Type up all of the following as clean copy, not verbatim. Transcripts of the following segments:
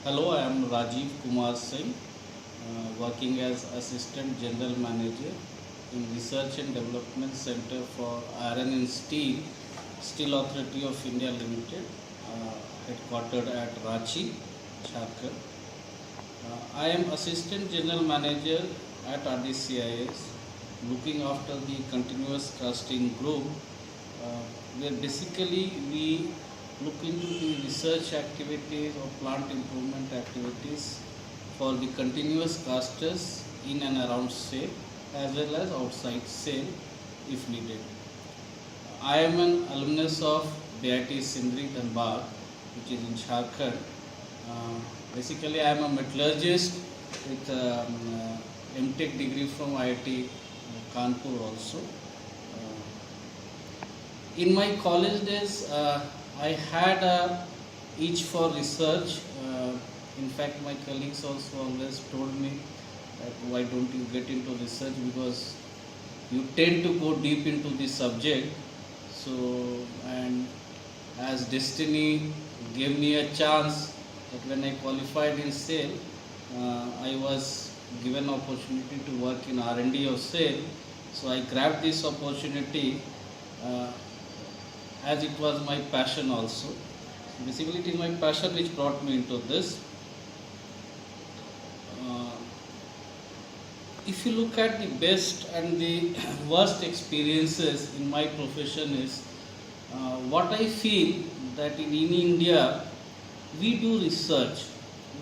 Hello, I am Rajiv Kumar Singh, working as Assistant General Manager in Research and Development Center for Iron and Steel, Steel Authority of India Limited, headquartered at Ranchi, Jharkhand. I am Assistant General Manager at RDCIS, looking after the continuous casting group, where basically we look into the research activities or plant improvement activities for the continuous casters in and around SAIL as well as outside SAIL if needed. I am an alumnus of BIT Sindri Dhanbad, which is in Jharkhand. Basically, I am a metallurgist with MTech degree from IIT Kanpur also. In my college days, I had a itch for research. In fact, my colleagues also always told me that why don't you get into research, because you tend to go deep into the subject. So, and as destiny gave me a chance that when I qualified in SAIL, I was given opportunity to work in R&D of SAIL. So I grabbed this opportunity as it was my passion also. Basically, it is my passion which brought me into this. If you look at the best and the worst experiences in my profession is, what I feel that in India we do research,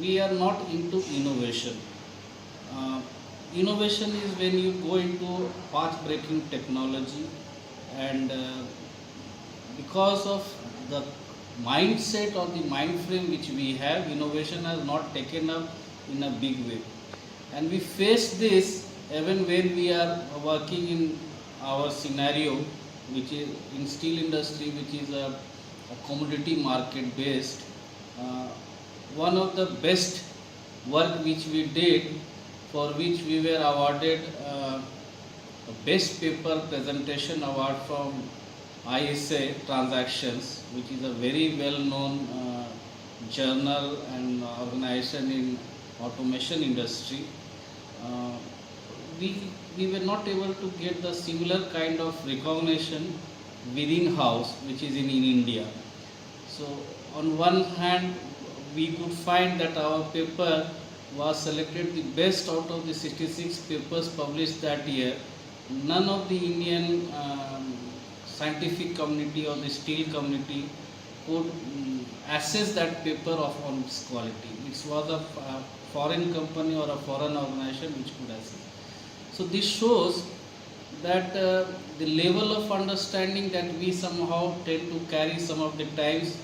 we are not into innovation. Innovation is when you go into path-breaking technology, and because of the mindset or the mind frame which we have, innovation has not taken up in a big way. And we face this even when we are working in our scenario, which is in steel industry, which is a commodity market based. One of the best work which we did, for which we were awarded a best paper presentation award from ISA Transactions, which is a very well known journal and organization in automation industry. We were not able to get the similar kind of recognition within house, which is in India. So on one hand, we could find that our paper was selected the best out of the 66 papers published that year. None of the Indian scientific community or the steel community could assess that paper on its quality. It was a foreign company or a foreign organization which could assess. So this shows that the level of understanding that we somehow tend to carry some of the times,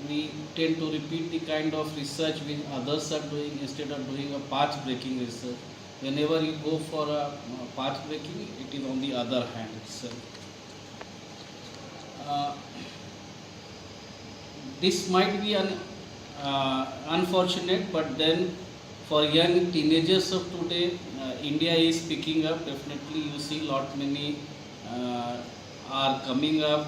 we tend to repeat the kind of research which others are doing instead of doing a path-breaking research. Whenever you go for a path-breaking, it is on the other hand itself. This might be unfortunate, but then for young teenagers of today, India is picking up. Definitely, you see lot many are coming up.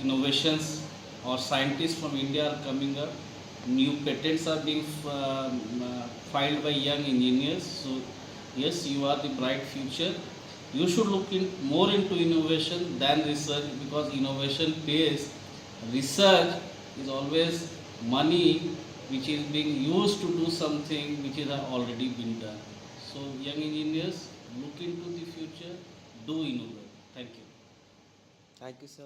Innovations or scientists from India are coming up. New patents are being filed by young engineers. So, yes, you are the bright future. You should look more into innovation than research, because innovation pays. Research is always money which is being used to do something which is already been done. So young engineers, look into the future, do innovate. Thank you. Thank you, sir.